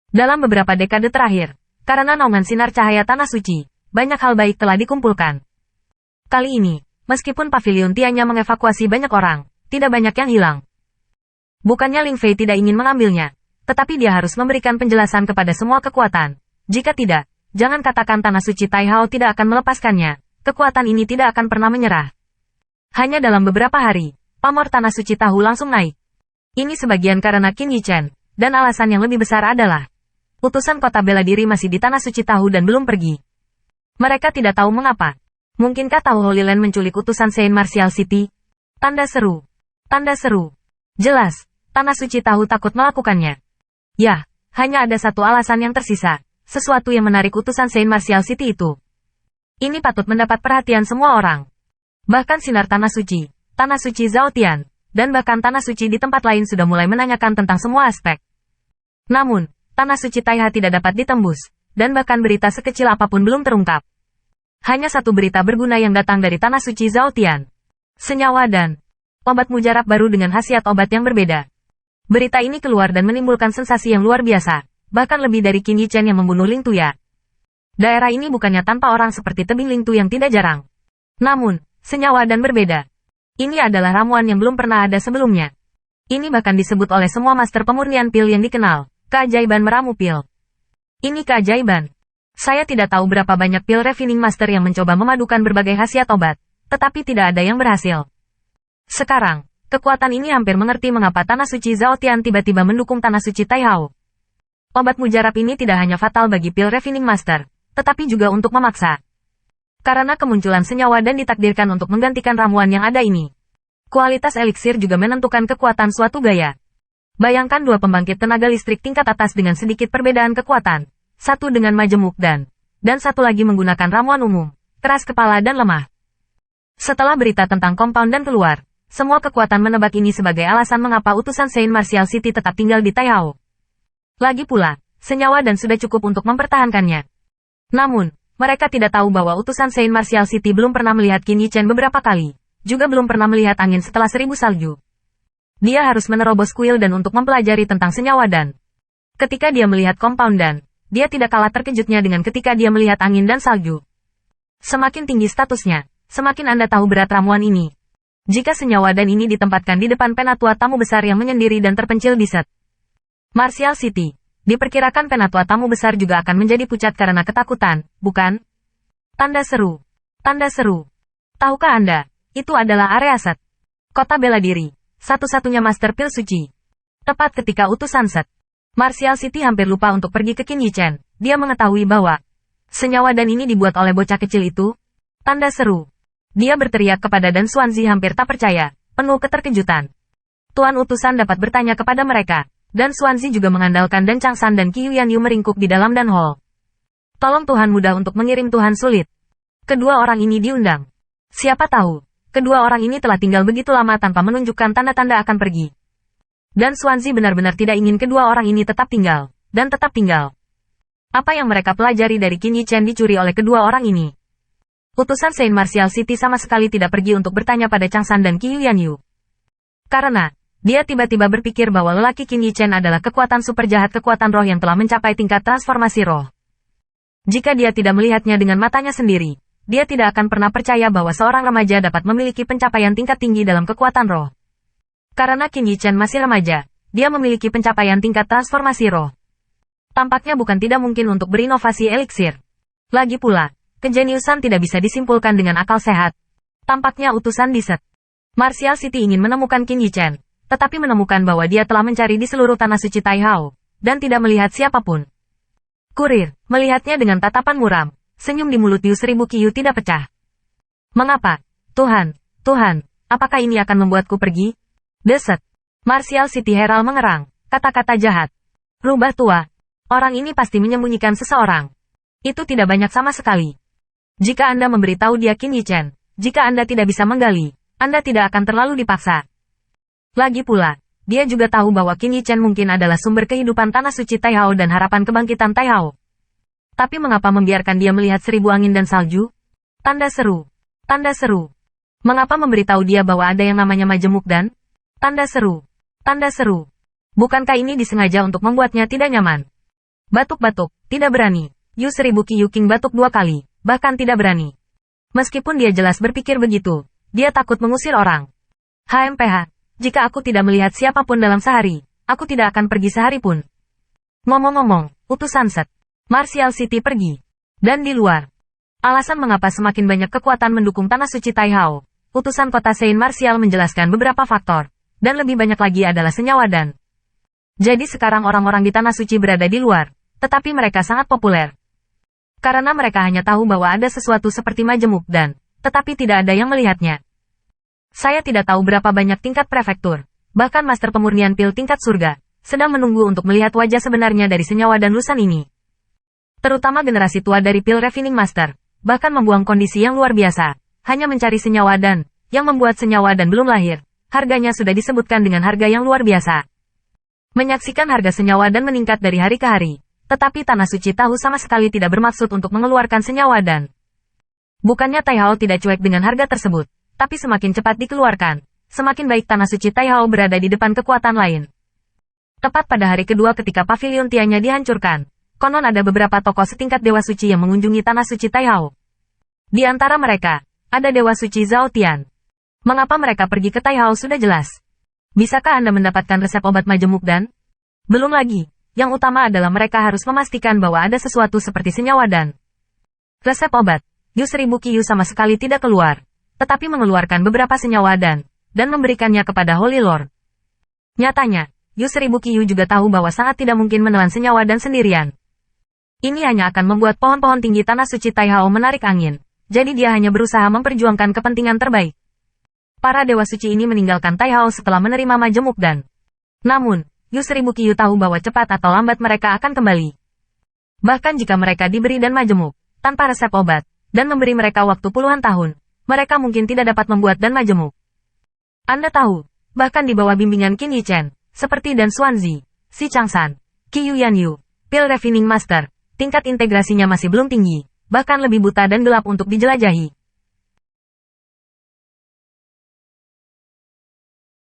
Dalam beberapa dekade terakhir, karena naungan sinar cahaya tanah suci, banyak hal baik telah dikumpulkan. Kali ini, meskipun pavilion Tianya mengevakuasi banyak orang, tidak banyak yang hilang. Bukannya Ling Fei tidak ingin mengambilnya, tetapi dia harus memberikan penjelasan kepada semua kekuatan. Jika tidak, jangan katakan tanah suci Taihao tidak akan melepaskannya, kekuatan ini tidak akan pernah menyerah. Hanya dalam beberapa hari, pamor tanah suci Tahu langsung naik. Ini sebagian karena Qin Yichen, dan alasan yang lebih besar adalah utusan kota bela diri masih di tanah suci Tahu dan belum pergi. Mereka tidak tahu mengapa. Mungkinkah Tahu Holy Land menculik utusan Saint Martial City? Tanda seru. Tanda seru. Jelas, tanah suci Tahu takut melakukannya. Ya, hanya ada satu alasan yang tersisa. Sesuatu yang menarik utusan Saint Martial City itu. Ini patut mendapat perhatian semua orang. Bahkan sinar tanah suci Zhao Tian, dan bahkan tanah suci di tempat lain sudah mulai menanyakan tentang semua aspek. Namun, tanah suci Taiha tidak dapat ditembus, dan bahkan berita sekecil apapun belum terungkap. Hanya satu berita berguna yang datang dari tanah suci Zhao Tian. Senyawa dan obat mujarab baru dengan khasiat obat yang berbeda. Berita ini keluar dan menimbulkan sensasi yang luar biasa, bahkan lebih dari Qin Yichen yang membunuh Ling Tuya. Daerah ini bukannya tanpa orang seperti tebing Ling Tu yang tidak jarang. Namun, senyawa dan berbeda. Ini adalah ramuan yang belum pernah ada sebelumnya. Ini bahkan disebut oleh semua master pemurnian pil yang dikenal, keajaiban meramu pil. Ini keajaiban. Saya tidak tahu berapa banyak pil refining master yang mencoba memadukan berbagai khasiat obat, tetapi tidak ada yang berhasil. Sekarang, kekuatan ini hampir mengerti mengapa tanah suci Zhao Tian tiba-tiba mendukung tanah suci Taihao. Obat mujarab ini tidak hanya fatal bagi pil refining master, tetapi juga untuk memaksa. Karena kemunculan senyawa dan ditakdirkan untuk menggantikan ramuan yang ada ini. Kualitas eliksir juga menentukan kekuatan suatu gaya. Bayangkan dua pembangkit tenaga listrik tingkat atas dengan sedikit perbedaan kekuatan. Satu dengan majemuk dan satu lagi menggunakan ramuan umum, keras kepala dan lemah. Setelah berita tentang compound dan keluar, semua kekuatan menebak ini sebagai alasan mengapa utusan Saint Martial City tetap tinggal di Taihao. Lagi pula, senyawa dan sudah cukup untuk mempertahankannya. Namun, mereka tidak tahu bahwa utusan Saint Martial City belum pernah melihat Qin Yichen beberapa kali, juga belum pernah melihat angin setelah 1000 salju. Dia harus menerobos kuil dan untuk mempelajari tentang senyawa dan ketika dia melihat compound dan dia tidak kalah terkejutnya dengan ketika dia melihat angin dan salju. Semakin tinggi statusnya, semakin Anda tahu berat ramuan ini. Jika senyawa dan ini ditempatkan di depan penatua tamu besar yang menyendiri dan terpencil di Set Martial City, diperkirakan penatua tamu besar juga akan menjadi pucat karena ketakutan, bukan? Tanda seru. Tanda seru. Tahukah Anda, itu adalah area Set, kota bela diri, satu-satunya master pil suci. Tepat ketika utusan Set Martial City hampir lupa untuk pergi ke Qin Yichen, dia mengetahui bahwa senyawa dan ini dibuat oleh bocah kecil itu. Tanda seru. Dia berteriak kepada Dan Xuanzi hampir tak percaya, penuh keterkejutan. Tuan utusan dapat bertanya kepada mereka, Dan Xuanzi juga mengandalkan Dan Changsan dan Qi Yuanyu meringkuk di dalam Dan Hall. Tolong Tuhan mudah untuk mengirim Tuhan sulit. Kedua orang ini diundang. Siapa tahu, kedua orang ini telah tinggal begitu lama tanpa menunjukkan tanda-tanda akan pergi. Dan Xuanzi benar-benar tidak ingin kedua orang ini tetap tinggal, dan tetap tinggal. Apa yang mereka pelajari dari Qin Yichen dicuri oleh kedua orang ini. Utusan Saint Martial City sama sekali tidak pergi untuk bertanya pada Changsan dan Qi Yuanyu. Karena, dia tiba-tiba berpikir bahwa lelaki Qin Yichen adalah kekuatan super jahat kekuatan roh yang telah mencapai tingkat transformasi roh. Jika dia tidak melihatnya dengan matanya sendiri, dia tidak akan pernah percaya bahwa seorang remaja dapat memiliki pencapaian tingkat tinggi dalam kekuatan roh. Karena Qin Yichen masih remaja, dia memiliki pencapaian tingkat transformasi roh. Tampaknya bukan tidak mungkin untuk berinovasi eliksir. Lagi pula, kejeniusan tidak bisa disimpulkan dengan akal sehat. Tampaknya utusan di Set Martial City ingin menemukan Qin Yichen, tetapi menemukan bahwa dia telah mencari di seluruh tanah suci Taihao, dan tidak melihat siapapun. Kurir, melihatnya dengan tatapan muram, senyum di mulut Yu 1000 Qiu tidak pecah. Mengapa? Tuhan, apakah ini akan membuatku pergi? Deset. Martial City Herald mengerang, kata-kata jahat. Rubah tua. Orang ini pasti menyembunyikan seseorang. Itu tidak banyak sama sekali. Jika Anda memberitahu dia Qin Yichen, jika Anda tidak bisa menggali, Anda tidak akan terlalu dipaksa. Lagi pula, dia juga tahu bahwa Qin Yichen mungkin adalah sumber kehidupan tanah suci Taihao dan harapan kebangkitan Taihao. Tapi mengapa membiarkan dia melihat 1000 angin dan salju? Tanda seru. Tanda seru. Mengapa memberitahu dia bahwa ada yang namanya majemuk dan tanda seru. Tanda seru. Bukankah ini disengaja untuk membuatnya tidak nyaman? Batuk-batuk, tidak berani. Yu 1000 Qiu King batuk 2 kali, bahkan tidak berani. Meskipun dia jelas berpikir begitu, dia takut mengusir orang. HMPH, jika aku tidak melihat siapapun dalam sehari, aku tidak akan pergi sehari pun. Ngomong-ngomong, utusan Set, Martial City pergi. Dan di luar. Alasan mengapa semakin banyak kekuatan mendukung Tanah Suci Taihao, utusan kota Saint Martial menjelaskan beberapa faktor, dan lebih banyak lagi adalah senyawa dan. Jadi sekarang orang-orang di Tanah Suci berada di luar, tetapi mereka sangat populer. Karena mereka hanya tahu bahwa ada sesuatu seperti majemuk dan, tetapi tidak ada yang melihatnya. Saya tidak tahu berapa banyak tingkat prefektur, bahkan master pemurnian pil tingkat surga, sedang menunggu untuk melihat wajah sebenarnya dari senyawa dan lusan ini. Terutama generasi tua dari pil refining master, bahkan membuang kondisi yang luar biasa, hanya mencari senyawa dan, yang membuat senyawa dan belum lahir, harganya sudah disebutkan dengan harga yang luar biasa. Menyaksikan harga senyawa dan meningkat dari hari ke hari, tetapi Tanah Suci tahu sama sekali tidak bermaksud untuk mengeluarkan senyawa dan. Bukannya Taihao tidak cuek dengan harga tersebut, tapi semakin cepat dikeluarkan, semakin baik Tanah Suci Taihao berada di depan kekuatan lain. Tepat pada hari kedua ketika pavilion Tianya dihancurkan, konon ada beberapa tokoh setingkat Dewa Suci yang mengunjungi Tanah Suci Taihao. Di antara mereka, ada Dewa Suci Zhao Tian. Mengapa mereka pergi ke Taihao sudah jelas. Bisakah Anda mendapatkan resep obat majemuk dan? Belum lagi, yang utama adalah mereka harus memastikan bahwa ada sesuatu seperti senyawa dan. Resep obat, Yu 1000 Qiu sama sekali tidak keluar, tetapi mengeluarkan beberapa senyawa dan memberikannya kepada Holy Lord. Nyatanya, Yu 1000 Qiu juga tahu bahwa sangat tidak mungkin menelan senyawa dan sendirian. Ini hanya akan membuat pohon-pohon tinggi Tanah Suci Taihao menarik angin, jadi dia hanya berusaha memperjuangkan kepentingan terbaik. Para Dewa Suci ini meninggalkan Taihao setelah menerima majemuk dan. Namun, Yu 1000 Qiu tahu bahwa cepat atau lambat mereka akan kembali. Bahkan jika mereka diberi dan majemuk, tanpa resep obat, dan memberi mereka waktu puluhan tahun, mereka mungkin tidak dapat membuat dan majemuk. Anda tahu, bahkan di bawah bimbingan Qin Yichen, seperti Dan Xuanzi, Si Changsan, Qiu Yanyu, Pil Refining Master, tingkat integrasinya masih belum tinggi, bahkan lebih buta dan gelap untuk dijelajahi.